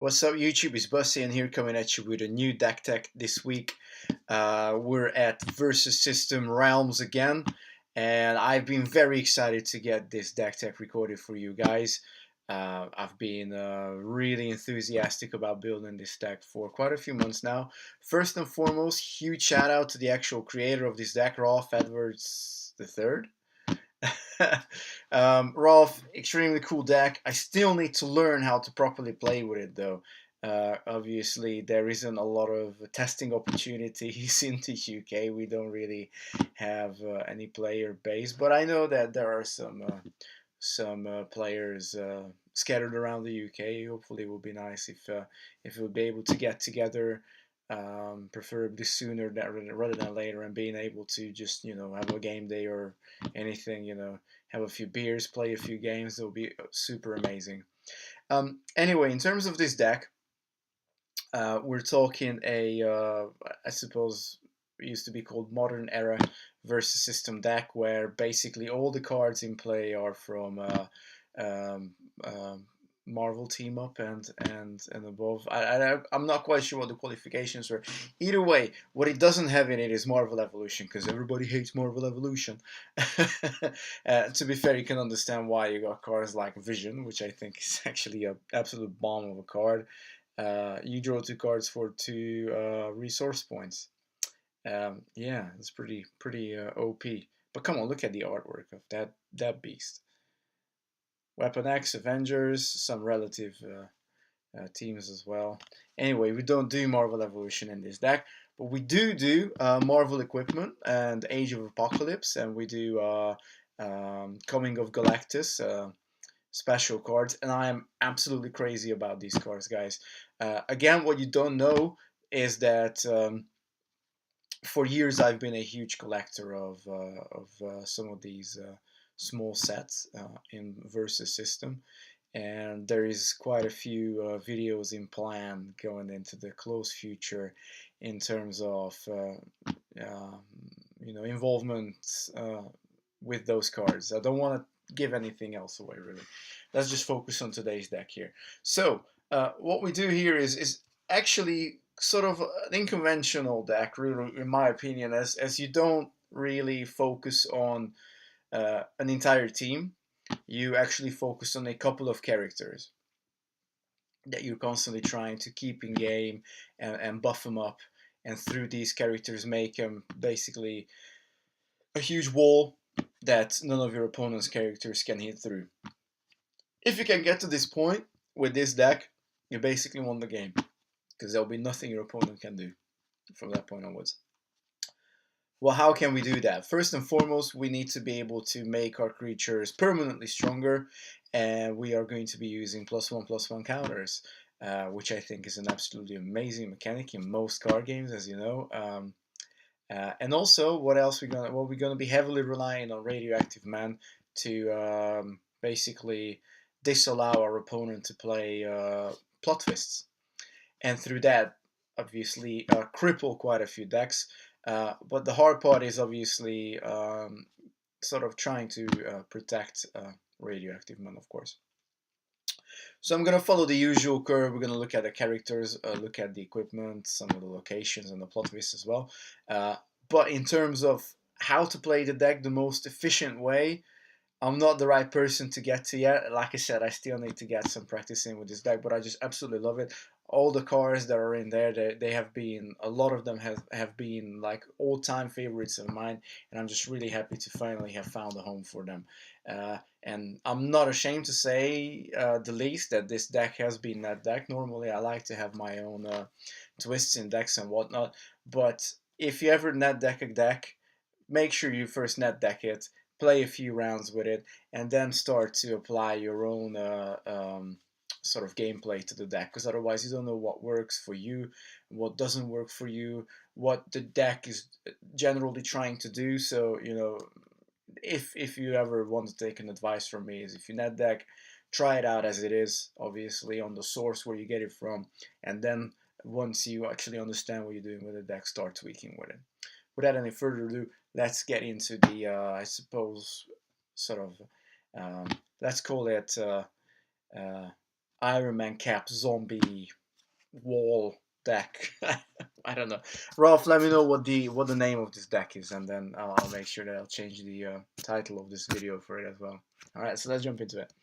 What's up, YouTube? It's Bussy, and here coming at you with a new deck tech this week. We're at Versus System Realms again, and I've been very excited to get this deck tech recorded for you guys. I've been really enthusiastic about building this deck for quite a few months now. First and foremost, huge shout out to the actual creator of this deck, Rolf Edwards III. Rolf, extremely cool deck. I still need to learn how to properly play with it though. Obviously, there isn't a lot of testing opportunities in the UK. We don't really have any player base, but I know that there are some players scattered around the UK. Hopefully, it would be nice if we'll be able to get together, preferably sooner rather than later, and being able to just have a game day or anything. Have a few beers, play a few games. It'll be super amazing. Anyway, in terms of this deck, we're talking I suppose it used to be called Modern Era versus System deck, where basically all the cards in play are from um, um, Marvel Team Up and above. I'm not quite sure what the qualifications were. Either way, what it doesn't have in it is Marvel Evolution, because everybody hates Marvel Evolution. To be fair, you can understand why you got cards like Vision, which I think is actually an absolute bomb of a card. You draw two cards for two resource points. Yeah, it's pretty OP. But come on, look at the artwork of that beast. Weapon X, Avengers, some relative teams as well. Anyway, we don't do Marvel Evolution in this deck, but we do Marvel Equipment and Age of Apocalypse, and we do Coming of Galactus. Special cards, and I am absolutely crazy about these cards, guys. Again, what you don't know is that for years I've been a huge collector of some of these small sets in Versus System, and there is quite a few videos in plan going into the close future in terms of involvement with those cards. I don't want to give anything else away, really. Let's just focus on today's deck here. So what we do here is actually sort of an unconventional deck, really, in my opinion, as you don't really focus on an entire team. You actually focus on a couple of characters that you're constantly trying to keep in game and buff them up, and through these characters make them basically a huge wall that none of your opponent's characters can hit through. If you can get to this point with this deck, you basically won the game, because there'll be nothing your opponent can do from that point onwards. Well, how can we do that? First and foremost, we need to be able to make our creatures permanently stronger, and we are going to be using +1/+1 counters, which I think is an absolutely amazing mechanic in most card games, as you know. And also, what else we're gonna be heavily relying on Radioactive Man to basically disallow our opponent to play plot twists, and through that, obviously, cripple quite a few decks. But the hard part is obviously sort of trying to protect Radioactive Man, of course. So I'm going to follow the usual curve. We're going to look at the characters, look at the equipment, some of the locations, and the plot twists as well. But in terms of how to play the deck the most efficient way, I'm not the right person to get to yet. Like I said, I still need to get some practice in with this deck, but I just absolutely love it. All the cards that are in there, they have been, a lot of them have been like all-time favorites of mine, and I'm just really happy to finally have found a home for them. And I'm not ashamed to say the least that this deck has been that deck. Normally, I like to have my own twists in decks and whatnot, but if you ever net deck a deck, make sure you first net deck it, play a few rounds with it, and then start to apply your own sort of gameplay to the deck, because otherwise you don't know what works for you, what doesn't work for you, what the deck is generally trying to do. So if you ever want to take an advice from me, is if you net deck, try it out as it is, obviously on the source where you get it from, and then once you actually understand what you're doing with the deck, start tweaking with it. Without any further ado, let's get into the, I suppose, sort of, let's call it uh, Ironman Cap zombie wall deck. I don't know. Ralph, let me know what the name of this deck is, and then I'll make sure that I'll change the title of this video for it as well. All right, so let's jump into it.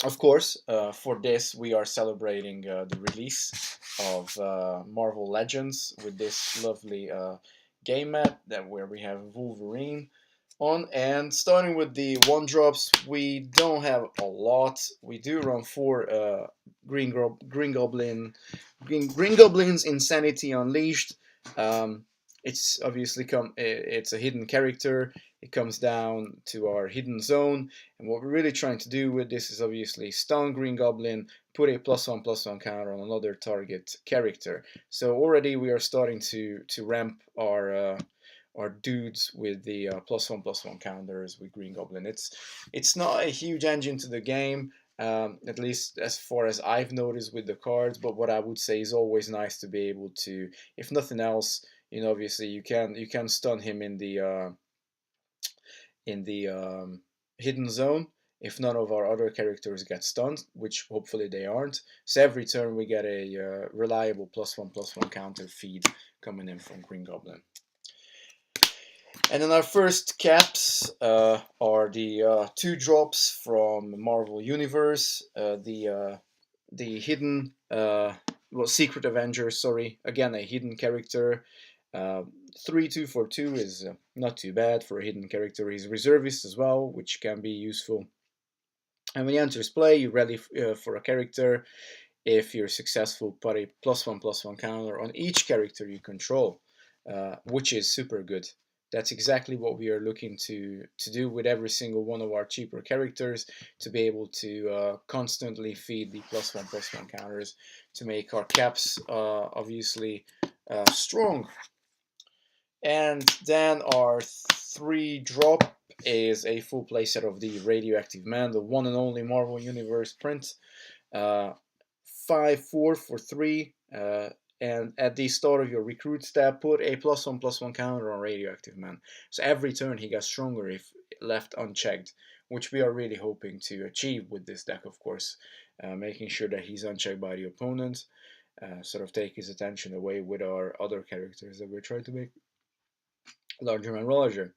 Of course, for this we are celebrating the release of Marvel Legends with this lovely game map that where we have Wolverine on. And starting with the one drops, we don't have a lot. We do run four Green Goblin's Insanity Unleashed. Um, it's obviously it's a hidden character. It comes down to our hidden zone, and what we're really trying to do with this is obviously stun Green Goblin, put a +1/+1 counter on another target character. So already we are starting to ramp our dudes with the +1/+1 counters with Green Goblin. It's not a huge engine to the game, at least as far as I've noticed with the cards. But what I would say is always nice to be able to, if nothing else, obviously you can stun him in the hidden zone if none of our other characters get stunned, which hopefully they aren't. So every turn we get a reliable +1/+1 counter feed coming in from Green Goblin. And then our first caps are the two drops from Marvel Universe, the hidden, Secret Avenger. Sorry, again a hidden character. 3/2 for 2 is not too bad for a hidden character. He's reservist as well, which can be useful. And when he enters play, you rally for a character. If you're successful, put a +1/+1 counter on each character you control, which is super good. That's exactly what we are looking to do with every single one of our cheaper characters, to be able to constantly feed the +1/+1 counters to make our caps obviously strong. And then our 3 drop is a full playset of the Radioactive Man, the one and only Marvel Universe print. 5/4 for 3. And at the start of your recruit step, put a +1/+1 counter on Radioactive Man. So every turn he gets stronger if left unchecked, which we are really hoping to achieve with this deck, of course. Making sure that he's unchecked by the opponent, sort of take his attention away with our other characters that we're trying to make larger and larger.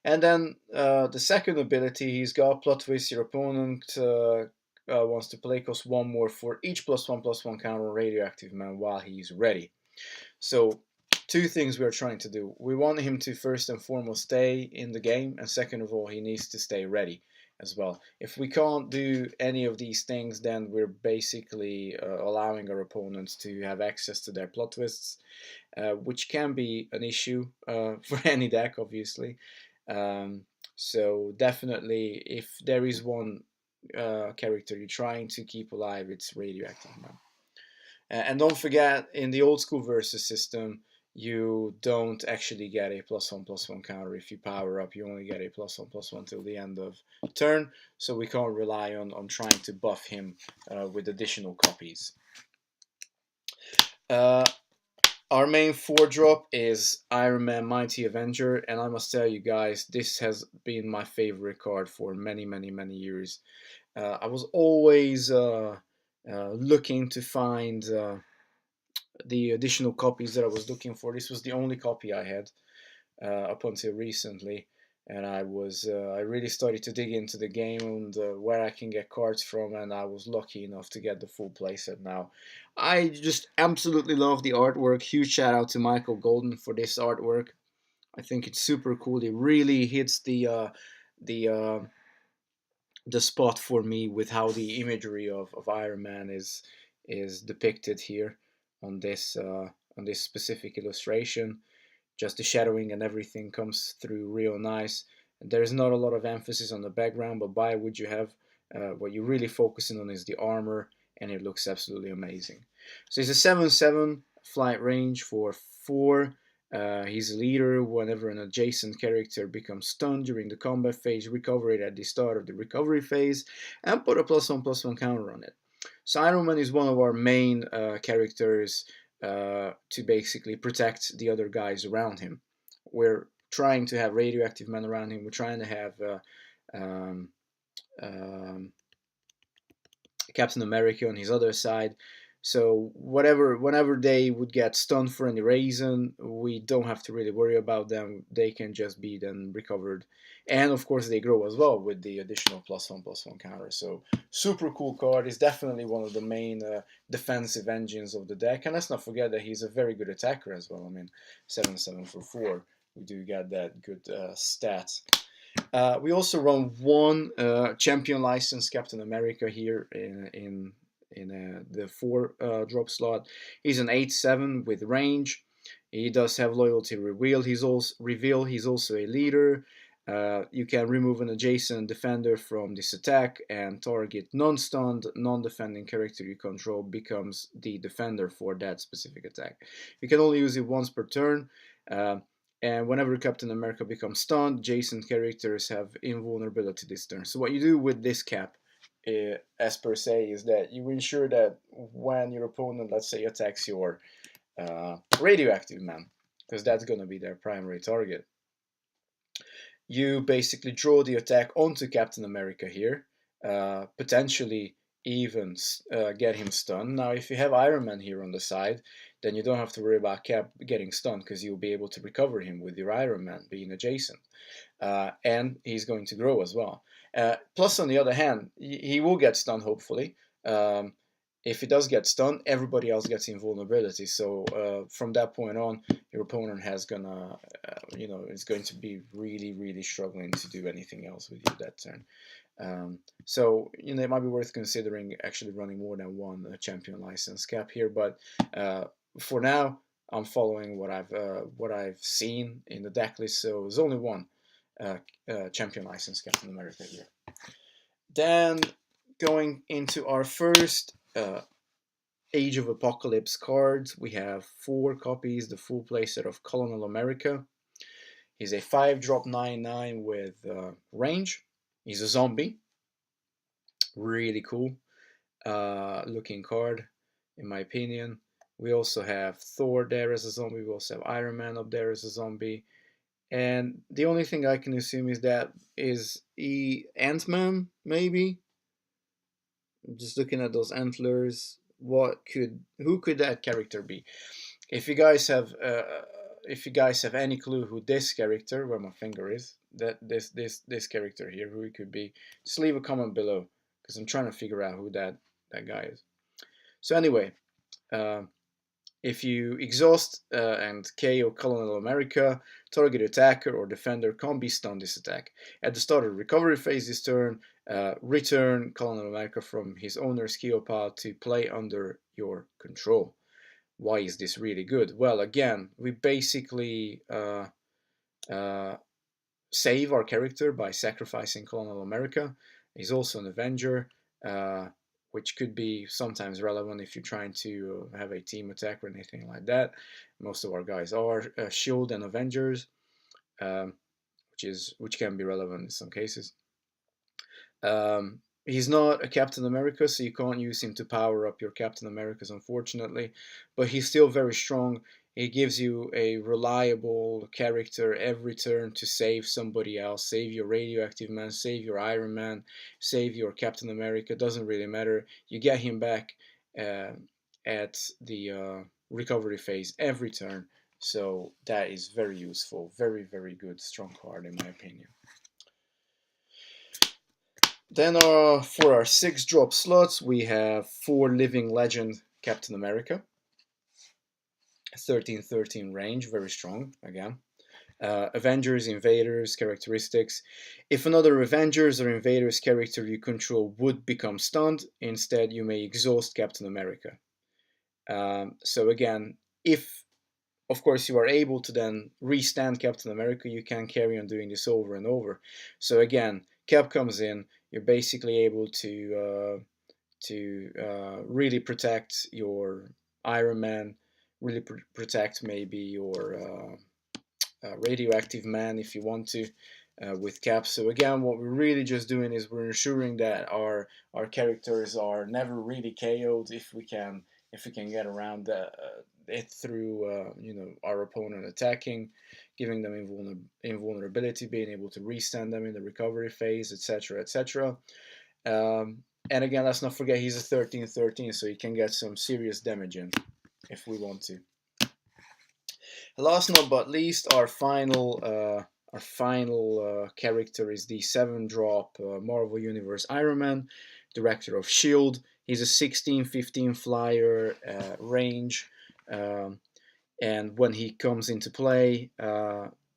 And then the second ability he's got, Plot Twist. Your opponent wants to play cost 1 more for each +1/+1 counter on Radioactive Man while he's ready. So two things we're trying to do. We want him to first and foremost stay in the game, and second of all, he needs to stay ready as well. If we can't do any of these things, then we're basically allowing our opponents to have access to their plot twists, which can be an issue for any deck, obviously. So definitely, if there is one character you're trying to keep alive, it's Radioactive Man. And don't forget, in the old school versus system, you don't actually get a +1/+1 counter if you power up. You only get a +1/+1 till the end of turn, so we can't rely on trying to buff him with additional copies. Our main 4-drop is Ironman Mighty Avenger, and I must tell you guys, this has been my favorite card for many, many, many years. I was always looking to find the additional copies that I was looking for. This was the only copy I had up until recently, and I really started to dig into the game and where I can get cards from, and I was lucky enough to get the full playset now. I just absolutely love the artwork. Huge shout out to Michael Golden for this artwork. I think it's super cool. It really hits the uh, the spot for me with how the imagery of Iron Man is depicted here on this specific illustration. Just the shadowing and everything comes through real nice. There's not a lot of emphasis on the background, but by would you have what you're really focusing on is the armor, and it looks absolutely amazing. So it's a 7/7 flight range for 4. He's a leader. Whenever an adjacent character becomes stunned during the combat phase, recover it at the start of the recovery phase, and put a +1/+1 counter on it. So Iron Man is one of our main characters to basically protect the other guys around him. We're trying to have Radioactive Man around him. We're trying to have um, um, Captain America on his other side. So whenever they would get stunned for any reason, we don't have to really worry about them. They can just be then recovered, and of course they grow as well with the additional +1/+1 counter. So super cool card. Is definitely one of the main defensive engines of the deck. And let's not forget that he's a very good attacker as well. I mean, 7/7 for 4. We do get that good stat. We also run one champion license Captain America here in the 4 drop slot. He's an 8/7 with range. He does have loyalty reveal. He's also a leader. You can remove an adjacent defender from this attack, and target non-stunned, non-defending character you control becomes the defender for that specific attack. You can only use it once per turn. Uh, and whenever Captain America becomes stunned, adjacent characters have invulnerability this turn. So what you do with this cap, as per se, is that you ensure that when your opponent, let's say, attacks your radioactive man, because that's going to be their primary target, you basically draw the attack onto Captain America here, potentially even get him stunned. Now, if you have Iron Man here on the side, then you don't have to worry about Cap getting stunned, because you'll be able to recover him with your Iron Man being adjacent. And he's going to grow as well. Plus, on the other hand, he will get stunned, hopefully. If he does get stunned, everybody else gets invulnerability. So from that point on, your opponent has gonna, is going to be really, really struggling to do anything else with you that turn. So it might be worth considering actually running more than one champion license cap here. But for now, I'm following what I've seen in the deck list. So there's only one champion license Captain America here. Then going into our first Age of Apocalypse cards, we have 4 copies, the full playset of Colonel America. He's a 5-drop 9/9 with range. He's a zombie. Really cool looking card, in my opinion. We also have Thor there as a zombie. We also have Iron Man up there as a zombie. And the only thing I can assume is that is Ant-Man, maybe? Just looking at those antlers, who could that character be? If you guys have any clue who this character, where my finger is, that this character here, who it could be, just leave a comment below, because I'm trying to figure out who that guy is. So anyway, if you exhaust and KO Colonel America, target attacker or defender can't be stunned this attack. At the start of the recovery phase this turn, return Colonel America from his owner's KO pile to play under your control. Why is this really good? Well, again, we basically save our character by sacrificing Colonel America. He's also an Avenger, which could be sometimes relevant if you're trying to have a team attack or anything like that. Most of our guys are Shield and Avengers, which can be relevant in some cases. He's not a Captain America, so you can't use him to power up your Captain Americas, unfortunately. But he's still very strong. He gives you a reliable character every turn to save somebody else. Save your Radioactive Man, save your Iron Man, save your Captain America. Doesn't really matter. You get him back at the recovery phase every turn. So that is very useful. Very, very good, strong card in my opinion. Then for our 6-drop slots, we have 4 Living Legend Captain America. 13/13 range, very strong again. Avengers, Invaders, characteristics. If another Avengers or Invaders character you control would become stunned, instead you may exhaust Captain America. So again, if of course you are able to then restand Captain America, you can carry on doing this over and over. So again, Cap comes in, you're basically able to really protect your Iron Man, really protect maybe your Radioactive Man if you want to, with Cap. So again, what we're really just doing is we're ensuring that our characters are never really KO'd if we can get around it through our opponent attacking, giving them invulnerability, being able to restand them in the recovery phase, etc., etc. And again, let's not forget he's a 13-13, so he can get some serious damage in if we want to. Last not but least, our final character is the 7-drop Marvel Universe Iron Man, director of Shield. He's a 16-15 flyer range, um, and when he comes into play,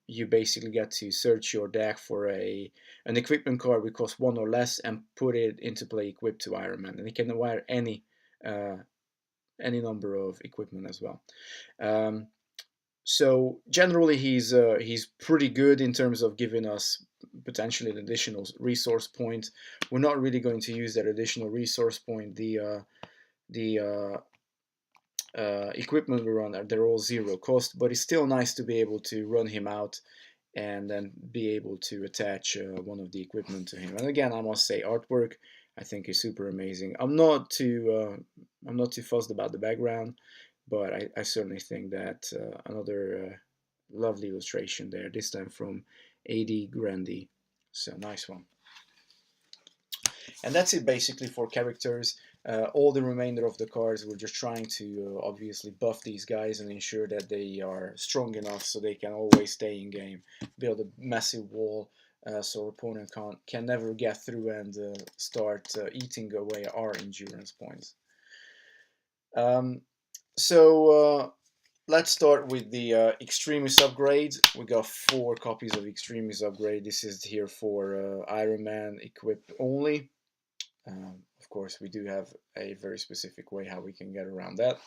you basically get to search your deck for an equipment card which costs 1 or less and put it into play equipped to Iron Man, and he can acquire uh, any number of equipment as well. Um, so generally, he's pretty good in terms of giving us potentially an additional resource point. We're not really going to use that additional resource point. The equipment we run, they're all zero cost, but it's still nice to be able to run him out and then be able to attach one of the equipment to him. And again, I must say, artwork I think is super amazing. I'm not too fussed about the background, but I certainly think that another lovely illustration there. This time from AD Grandi, so nice one. And that's it basically for characters. All the remainder of the cards, we're just trying to obviously buff these guys and ensure that they are strong enough so they can always stay in game, build a massive wall so our opponent can never get through and start eating away our endurance points. So let's start with the Extremis upgrade. We got 4 copies of Extremis upgrade. This is here for Iron Man equipped only. Of course, we do have a very specific way how we can get around that,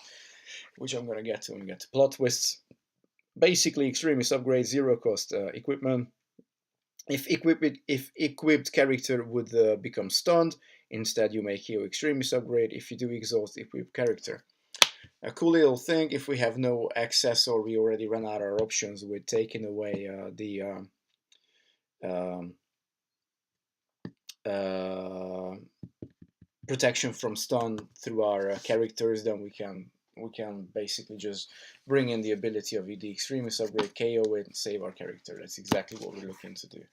which I'm going to get to when we get to plot twists. Basically, Extremis upgrade, 0 cost equipment. If equipped character would become stunned, instead you make KO Extremis upgrade. If you do exhaust equipped character. A cool little thing, if we have no access or we already run out our options, we're taking away the protection from stun through our characters, then we can basically just bring in the ability of the Extremis upgrade, KO it, and save our character. That's exactly what we're looking to do.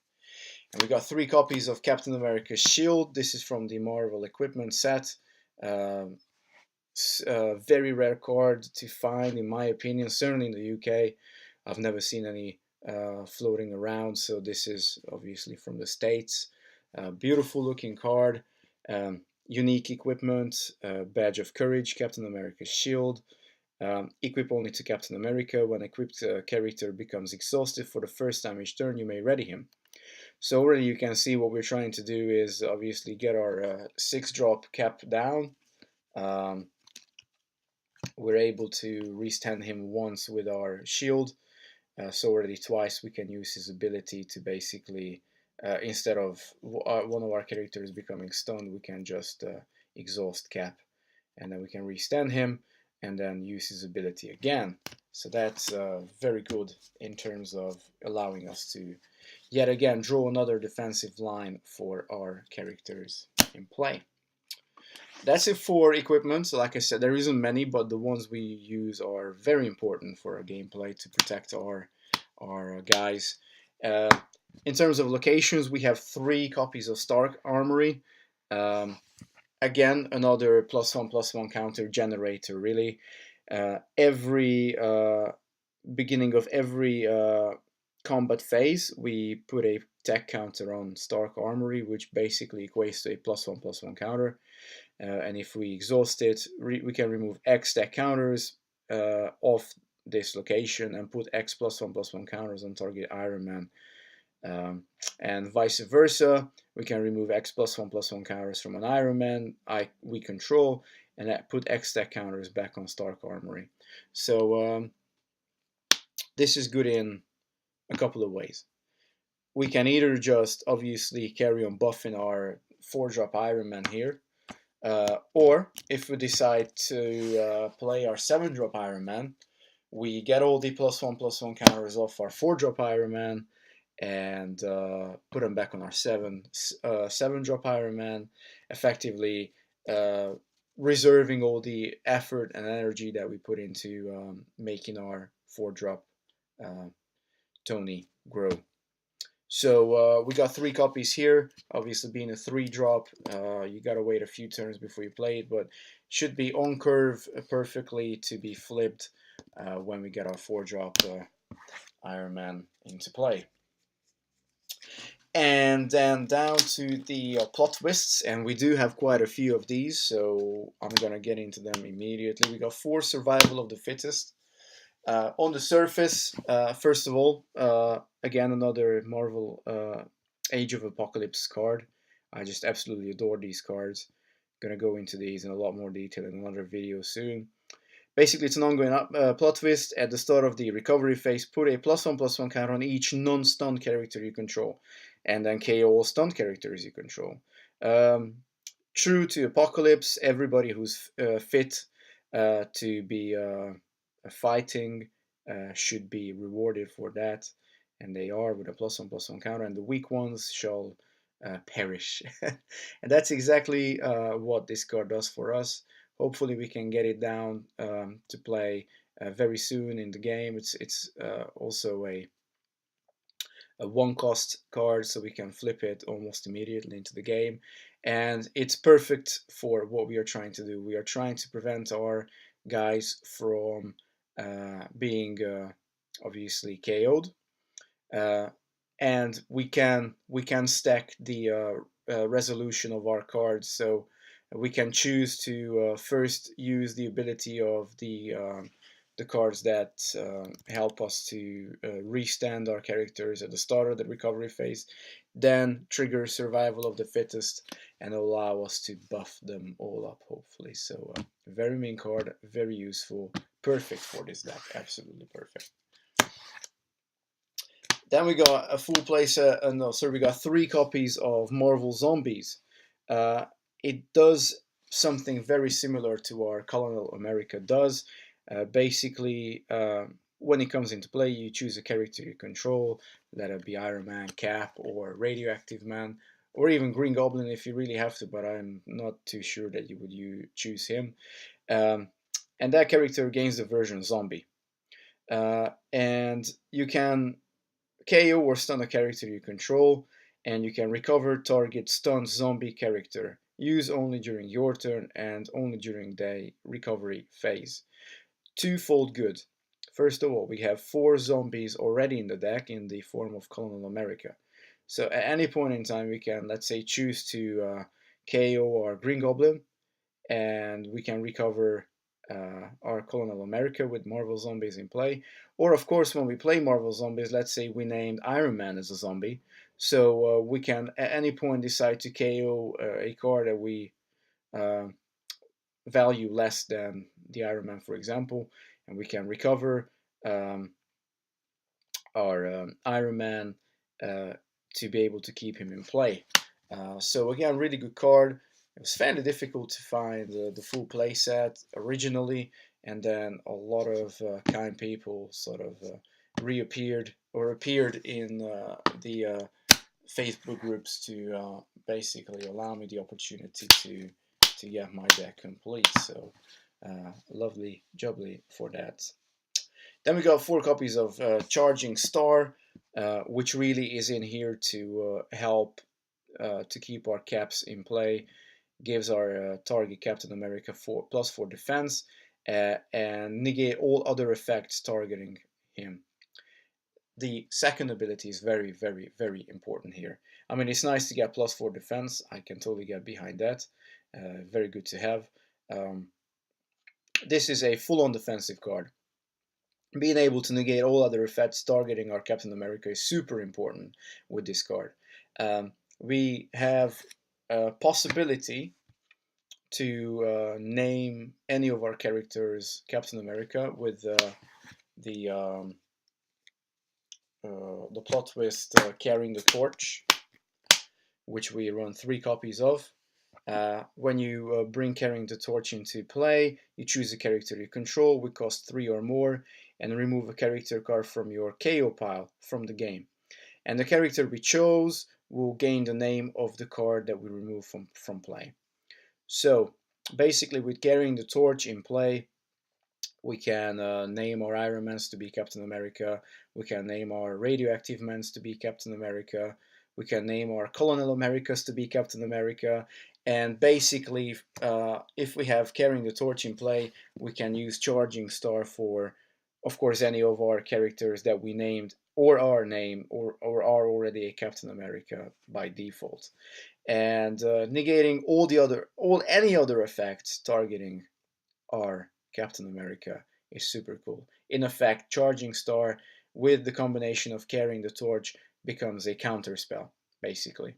And we got 3 copies of Captain America's Shield. This is from the Marvel Equipment set. Very rare card to find, in my opinion, certainly in the UK. I've never seen any floating around, so this is obviously from the States. Beautiful looking card. Unique equipment, badge of courage, Captain America's shield. Equip only to Captain America. When equipped character becomes exhausted for the first time each turn, you may ready him. So already you can see what we're trying to do is obviously get our 6-drop cap down. We're able to restand him once with our shield. So already twice we can use his ability to basically, instead of one of our characters becoming stunned, we can just exhaust Cap, and then we can restand him and then use his ability again. So that's very good in terms of allowing us to yet again draw another defensive line for our characters in play. That's it for equipment. So like I said, there isn't many, but the ones we use are very important for our gameplay to protect our guys. In terms of locations, we have 3 copies of Stark Armory. Again, another +1/+1 counter generator, really. Every beginning of every combat phase, we put a tech counter on Stark Armory, which basically equates to a +1/+1 counter. And if we exhaust it, we can remove X tech counters off this location and put X +1/+1 counters on target Iron Man. And vice versa, we can remove X +1/+1 counters from an Iron Man we control and put X tech counters back on Stark Armory. So this is good in a couple of ways. We can either just obviously carry on buffing our 4-drop Iron Man here, or if we decide to play our 7-drop Iron Man, we get all the +1/+1 counters off our 4-drop Iron Man and put them back on our 7-drop Iron Man, effectively reserving all the effort and energy that we put into making our 4-drop Tony grow. So we got 3 copies here. Obviously, being a 3-drop, you gotta wait a few turns before you play it, but should be on curve perfectly to be flipped when we get our 4-drop Iron Man into play. And then down to the plot twists, and we do have quite a few of these, so I'm gonna get into them immediately. We got 4 survival of the fittest. On the surface, first of all, again another Marvel Age of Apocalypse card. I just absolutely adore these cards. Gonna go into these in a lot more detail in another video soon. Basically, it's an ongoing plot twist. At the start of the recovery phase, put a +1/+1 counter on each non-stunned character you control, and then KO all stunned characters you control. True to Apocalypse, everybody who's fit to be fighting should be rewarded for that, and they are with a +1/+1 counter, and the weak ones shall perish. And that's exactly what this card does for us. Hopefully we can get it down to play very soon in the game. It's also a 1-cost card, so we can flip it almost immediately into the game. And it's perfect for what we are trying to do. We are trying to prevent our guys from being obviously KO'd. Uh, and we can stack the resolution of our cards, so we can choose to first use the ability of the cards that help us to restand our characters at the start of the recovery phase, then trigger survival of the fittest and allow us to buff them all up, hopefully. So very main card, very useful, perfect for this deck, absolutely perfect. Then we got a full playset, no, sorry, we got 3 copies of Marvel Zombies. It does something very similar to our Colonel America does. Basically, when it comes into play, you choose a character you control, let it be Ironman Cap or Radioactive Man, or even Green Goblin if you really have to, but I'm not too sure that you would choose him. And that character gains the version Zombie. And you can KO or stun a character you control, and you can recover target stunned zombie character. Use only during your turn and only during the recovery phase. Twofold good. First of all, we have 4 zombies already in the deck in the form of Colonel America. So at any point in time, we can, let's say, choose to KO our Green Goblin, and we can recover our Colonel America with Marvel Zombies in play. Or, of course, when we play Marvel Zombies, let's say we named Iron Man as a zombie, so we can at any point decide to KO a card that we uh, value less than the Iron Man, for example, and we can recover um, our Iron Man to be able to keep him in play. So again, really good card. It was fairly difficult to find the full playset originally, and then a lot of kind people sort of reappeared or appeared in the Facebook groups to basically allow me the opportunity to get my deck complete. So lovely jubbly for that. Then we got 4 copies of Charging Star, which really is in here to help to keep our caps in play. Gives our target Captain America +4 defense and negate all other effects targeting him. The second ability is very, very, very important here. I mean, it's nice to get +4 defense. I can totally get behind that. Very good to have. This is a full-on defensive card. Being able to negate all other effects targeting our Captain America is super important with this card. We have a possibility to name any of our characters Captain America with the plot twist carrying the torch, which we run 3 copies of. When you bring carrying the torch into play, you choose a character you control with cost 3 or more, and remove a character card from your KO pile from the game. And the character we chose will gain the name of the card that we remove from play. So basically, with carrying the torch in play, We can name our Iron Mans to be Captain America. We can name our Radioactive Mans to be Captain America. We can name our Colonel Americas to be Captain America. And basically, if we have Carrying the Torch in play, we can use Charging Star for, of course, any of our characters that we named or are named or are already a Captain America by default. And negating all any other effects targeting our Captain America is super cool. In effect, Charging Star with the combination of Carrying the Torch becomes a counter spell, basically,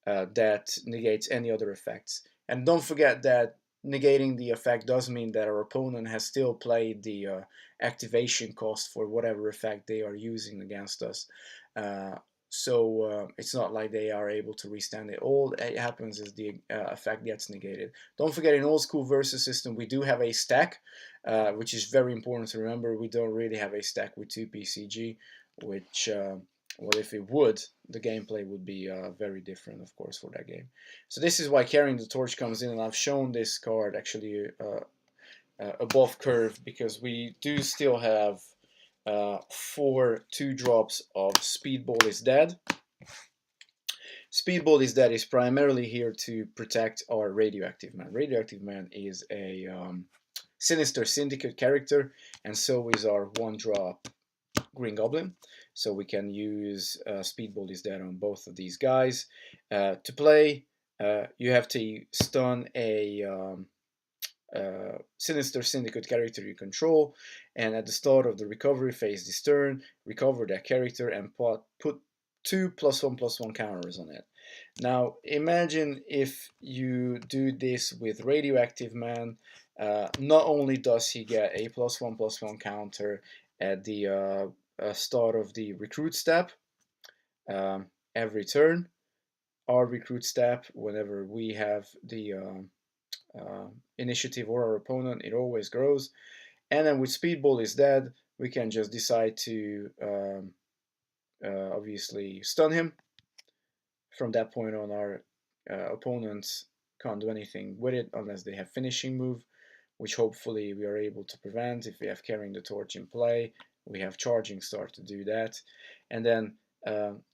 that negates any other effects. And don't forget that negating the effect does mean that our opponent has still played the activation cost for whatever effect they are using against us. Uh, so it's not like they are able to restand it. All that happens is the effect gets negated. Don't forget, in old school versus system, we do have a stack, which is very important to remember. We don't really have a stack with 2 PCG, which well, if it would, the gameplay would be very different, of course, for that game. So this is why Carrying the Torch comes in, and I've shown this card actually above curve, because we do still have 4 2-drops of Speedball is Dead. Speedball is Dead is primarily here to protect our Radioactive Man. Radioactive Man is a Sinister Syndicate character, and so is our 1-drop Green Goblin. So we can use Speedball is Dead on both of these guys. To play, you have to stun a Sinister Syndicate character you control, and at the start of the recovery phase this turn, recover that character and put 2 +1/+1 counters on it. Now imagine if you do this with Radioactive Man. Not only does he get a +1/+1 counter at the start of the recruit step every turn, our recruit step, whenever we have the initiative or our opponent, it always grows. And then with Speedball is Dead, we can just decide to obviously stun him. From that point on, our opponents can't do anything with it unless they have finishing move, which hopefully we are able to prevent if we have Carrying the Torch in play. We have Charging Star to do that. And then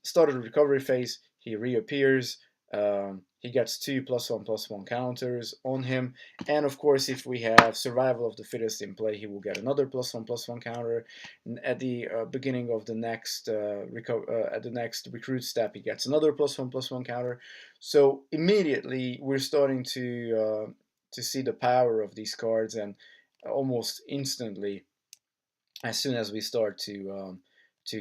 start of the recovery phase, he reappears. He gets 2 +1/+1 counters on him. And of course, if we have Survival of the Fittest in play, he will get another +1/+1 counter. At the beginning of the next at the next recruit step, he gets another +1/+1 counter. So immediately we're starting to see the power of these cards, and almost instantly, as soon as we start to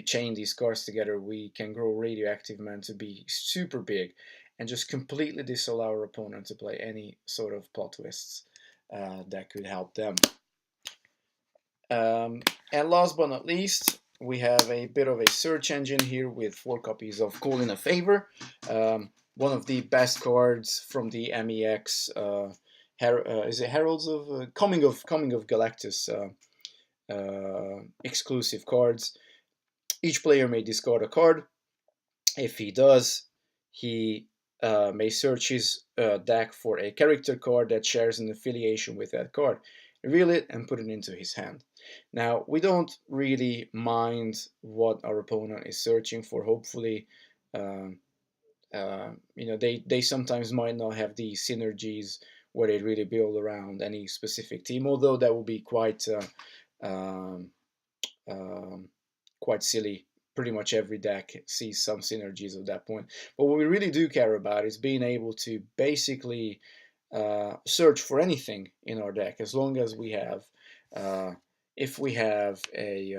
chain these cards together, we can grow Radioactive Man to be super big and just completely disallow our opponent to play any sort of plot twists that could help them. And last but not least, we have a bit of a search engine here with 4 copies of Call in a Favor, one of the best cards from the MEX. Is it Heralds of Coming of Galactus exclusive cards? Each player may discard a card. If he does, he may search his deck for a character card that shares an affiliation with that card, reveal it, and put it into his hand. Now, we don't really mind what our opponent is searching for. Hopefully, they sometimes might not have the synergies where they really build around any specific team, although that would be quite um, quite silly. Pretty much every deck sees some synergies at that point. But what we really do care about is being able to basically search for anything in our deck, as long as we have, if we have a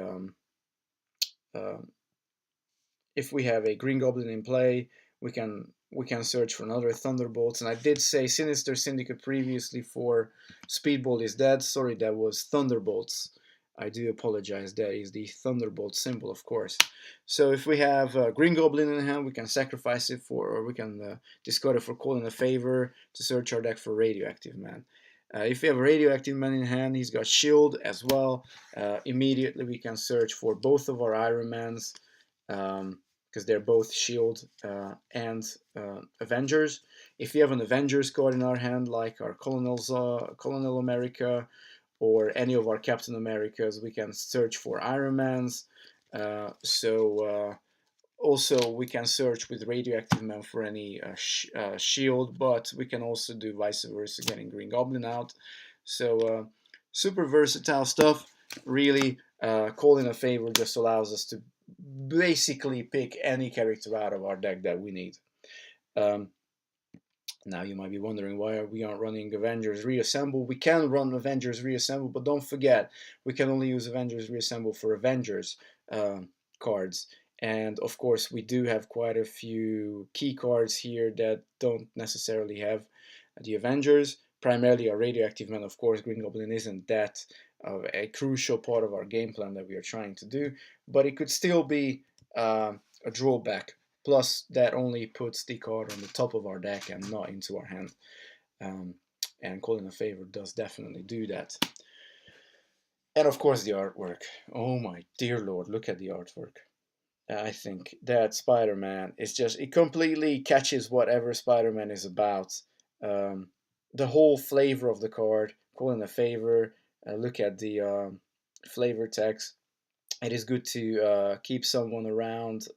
if we have a Green Goblin in play, we can search for another Thunderbolts. And I did say Sinister Syndicate previously for Speedball is Dead. Sorry, that was Thunderbolts. I do apologize. That is the Thunderbolt symbol, of course. So if we have Green Goblin in hand, we can sacrifice it for, or we can discard it for Call in a Favor to search our deck for Radioactive Man. If we have a Radioactive Man in hand, he's got Shield as well. Immediately we can search for both of our Iron Mans, because they're both Shield and Avengers. If we have an Avengers card in our hand, like our Colonel America or any of our Captain Americas. We can search for Ironmans. Also, we can search with Radioactive Man for any shield, but we can also do vice versa, getting Green Goblin out. So, super versatile stuff. Really, calling a favor just allows us to basically pick any character out of our deck that we need. Um, Now you might be wondering why we aren't running Avengers Reassemble. We can run Avengers Reassemble, but don't forget we can only use Avengers Reassemble for Avengers cards. And of course, we do have quite a few key cards here that don't necessarily have the Avengers. Primarily our Radioactive Man, of course. Green Goblin isn't that a crucial part of our game plan that we are trying to do, but it could still be a drawback. Plus, that only puts the card on the top of our deck and not into our hand. Um, and Calling a Favor does definitely do that. And of course, the artwork. Oh my dear lord, look at the artwork. I think that Spider-Man is just, it completely catches whatever Spider-Man is about. The whole flavor of the card, Calling a Favor. Look at the flavor text. It is good to keep someone around.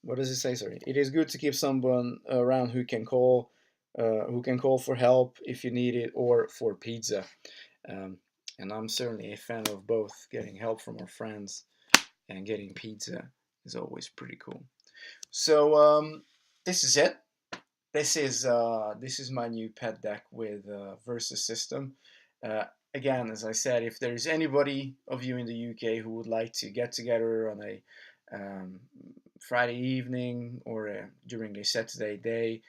What does it say? Sorry, it is good to keep someone around who can call for help if you need it, or for pizza. Um, and I'm certainly a fan of both. Getting help from our friends and getting pizza is always pretty cool. So this is it. This is my new pet deck with versus system. Uh, Again, as I said, if there's anybody of you in the UK who would like to get together on a Friday evening or during a Saturday day,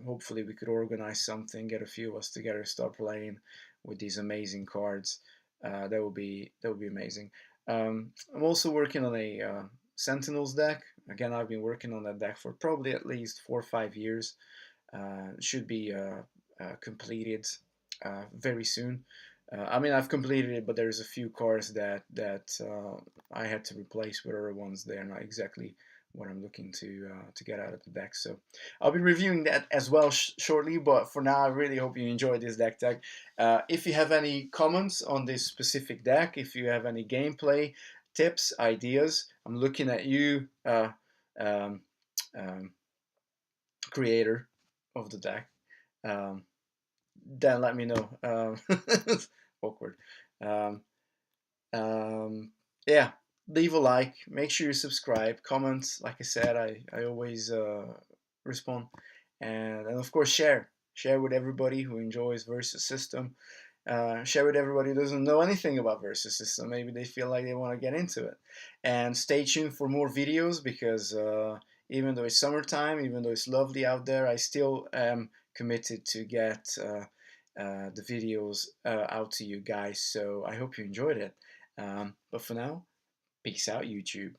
hopefully we could organize something, get a few of us together, start playing with these amazing cards. That would be amazing. I'm also working on a Sentinels deck. Again, I've been working on that deck for probably at least 4 or 5 years. Should be completed very soon. I mean, I've completed it, but there's a few cards that I had to replace with other ones. They're not exactly what I'm looking to get out of the deck. So I'll be reviewing that as well shortly. But for now, I really hope you enjoyed this deck tag. If you have any comments on this specific deck, if you have any gameplay tips, ideas, I'm looking at you, um, um, creator of the deck. Um, then let me know. Awkward. Um, um, yeah, leave a like. Make sure you subscribe. Comment. Like I said, I always respond, and of course share. Share with everybody who enjoys Versus System. Share with everybody who doesn't know anything about Versus System. Maybe they feel like they want to get into it. And stay tuned for more videos because even though it's summertime, even though it's lovely out there, I still am committed to get the videos out to you guys. So I hope you enjoyed it. But for now, peace out, YouTube.